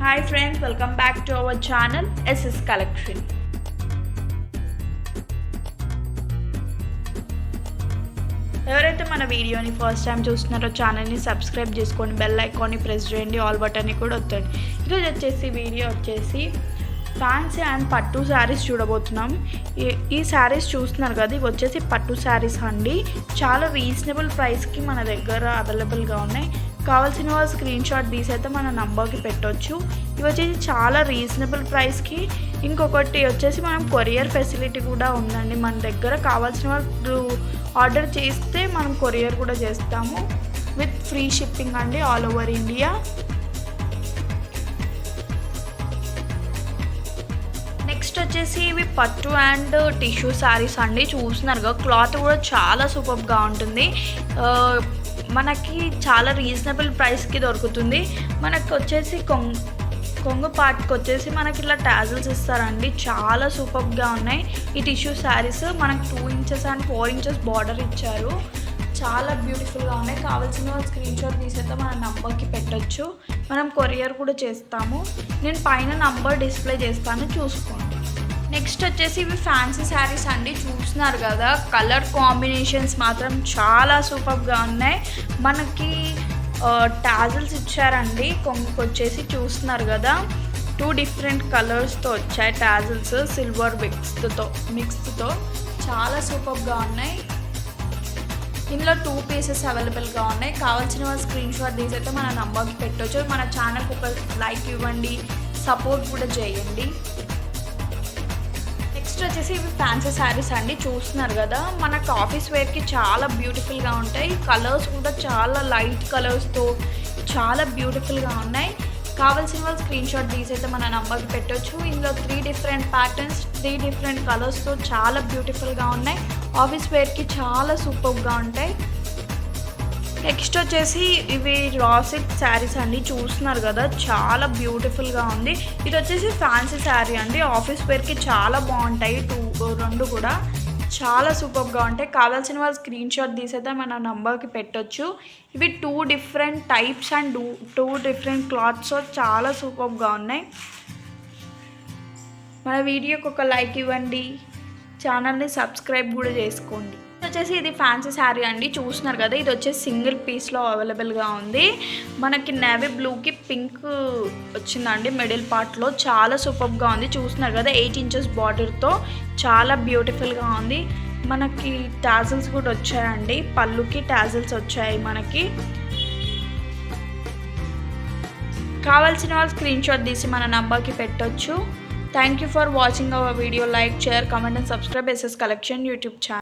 Hi friends, welcome back to our channel SS Collection. ఎవరైతే మన వీడియోని ఫస్ట్ టైం చూస్తున్నారో ఛానల్ని సబ్స్క్రైబ్ చేసుకొని బెల్ ఐకాన్ని ప్రెస్ చేయండి, ఆల్ బటన్ని కూడా వత్తండి. ఈరోజు వచ్చేసి వీడియో వచ్చేసి ఫ్యాన్సీ అండ్ పట్టు శారీస్ చూడబోతున్నాం. ఈ శారీస్ చూస్తున్నారు కదా, ఇవి వచ్చేసి పట్టు శారీస్ అండి. చాలా రీజనబుల్ ప్రైస్కి మన దగ్గర అవైలబుల్గా ఉన్నాయి. కావాల్సిన వాళ్ళు స్క్రీన్ షాట్ తీసి అయితే మన నంబర్కి పెట్టవచ్చు. ఇవి వచ్చేసి చాలా రీజనబుల్ ప్రైస్కి. ఇంకొకటి వచ్చేసి మనం కొరియర్ ఫెసిలిటీ కూడా ఉందండి మన దగ్గర. కావాల్సిన వాళ్ళు ఆర్డర్ చేస్తే మనం కొరియర్ కూడా చేస్తాము విత్ ఫ్రీ షిప్పింగ్ అండి, ఆల్ ఓవర్ ఇండియా. నెక్స్ట్ వచ్చేసి ఇవి పట్టు అండ్ టిష్యూ శారీస్ అండి. చూస్తున్నారుగా, క్లాత్ కూడా చాలా సూపర్గా ఉంటుంది. మనకి చాలా రీజనబుల్ ప్రైస్కి దొరుకుతుంది. మనకు వచ్చేసి కొంగు పార్ట్కి వచ్చేసి మనకి ఇలా టాజిల్స్ ఇస్తారండి. చాలా సూపర్గా ఉన్నాయి ఈ టిష్యూ శారీస్. మనకు 2 ఇంచెస్ అండ్ 4 ఇంచెస్ బార్డర్ ఇచ్చారు. చాలా బ్యూటిఫుల్గా ఉన్నాయి. కావాల్సిన వాళ్ళు స్క్రీన్ షాట్ తీసేస్తే మన నంబర్కి పెట్టచ్చు. మనం కొరియర్ కూడా చేస్తాము. నేను పైన నంబర్ డిస్ప్లే చేస్తాను, చూసుకోండి. నెక్స్ట్ వచ్చేసి ఇవి ఫ్యాన్సీ శారీస్ అండి. చూస్తున్నారు కదా, కలర్ కాంబినేషన్స్ మాత్రం చాలా సూపర్గా ఉన్నాయి. మనకి టాజిల్స్ ఇచ్చారండి. కొంగుకి వచ్చేసి చూస్తున్నారు కదా, 2 డిఫరెంట్ కలర్స్తో వచ్చాయి టాజిల్స్, సిల్వర్ మిక్స్తో చాలా సూపర్గా ఉన్నాయి. ఇందులో 2 పీసెస్ అవైలబుల్గా ఉన్నాయి. కావాల్సిన వాళ్ళు స్క్రీన్ షాట్ తీసి అయితే మన నంబర్కి పెట్టవచ్చు. మన ఛానల్కి ఒక లైక్ ఇవ్వండి, సపోర్ట్ కూడా చేయండి. నెక్స్ట్ వచ్చేసి ఇవి ఫ్యాన్సీ శారీస్ అండి. చూస్తున్నారు కదా, మనకు ఆఫీస్ వేర్కి చాలా బ్యూటిఫుల్గా ఉంటాయి. కలర్స్ కూడా చాలా లైట్ కలర్స్తో చాలా బ్యూటిఫుల్గా ఉన్నాయి. కావాల్సిన వాళ్ళు స్క్రీన్ షాట్ తీసైతే మన నంబర్కి పెట్టవచ్చు. ఇందులో 3 డిఫరెంట్ ప్యాటర్న్స్, 3 డిఫరెంట్ కలర్స్తో చాలా బ్యూటిఫుల్గా ఉన్నాయి. ఆఫీస్ వేర్కి చాలా సూపర్గా ఉంటాయి. నెక్స్ట్ వచ్చేసి ఇవి రా సిల్క్ శారీస్ అండి. చూస్తున్నారు కదా, చాలా బ్యూటిఫుల్గా ఉంది. ఇది వచ్చేసి ఫ్యాన్సీ శారీ అండి. ఆఫీస్ వేర్కి చాలా బాగుంటాయి. 2 కూడా చాలా సూపర్గా ఉంటాయి. కావాల్సిన వాళ్ళు స్క్రీన్ షాట్ తీసేస్తే మన నంబర్కి పెట్టవచ్చు. ఇవి 2 different types and 2 different clothes చాలా సూపర్గా ఉన్నాయి. మన వీడియోకి ఒక లైక్ ఇవ్వండి, ఛానల్ని సబ్స్క్రైబ్ కూడా చేసుకోండి. వచ్చేసి ఇది ఫ్యాన్సీ శారీ అండి. చూస్తున్నారు కదా, ఇది వచ్చేసి సింగిల్ పీస్లో అవైలబుల్గా ఉంది. మనకి నేవీ బ్లూకి పింక్ వచ్చిందండి మిడిల్ పార్ట్లో. చాలా సూపర్గా ఉంది. చూస్తున్నారు కదా, 8 ఇంచెస్ బార్డర్తో చాలా బ్యూటిఫుల్గా ఉంది. మనకి టాజిల్స్ కూడా వచ్చాయండి. పళ్ళుకి టాజిల్స్ వచ్చాయి మనకి. కావాల్సిన వాళ్ళు స్క్రీన్ షాట్ తీసి మన నంబర్కి పెట్టవచ్చు. Thank you for watching our video. Like, share, comment and subscribe SS Collection YouTube channel.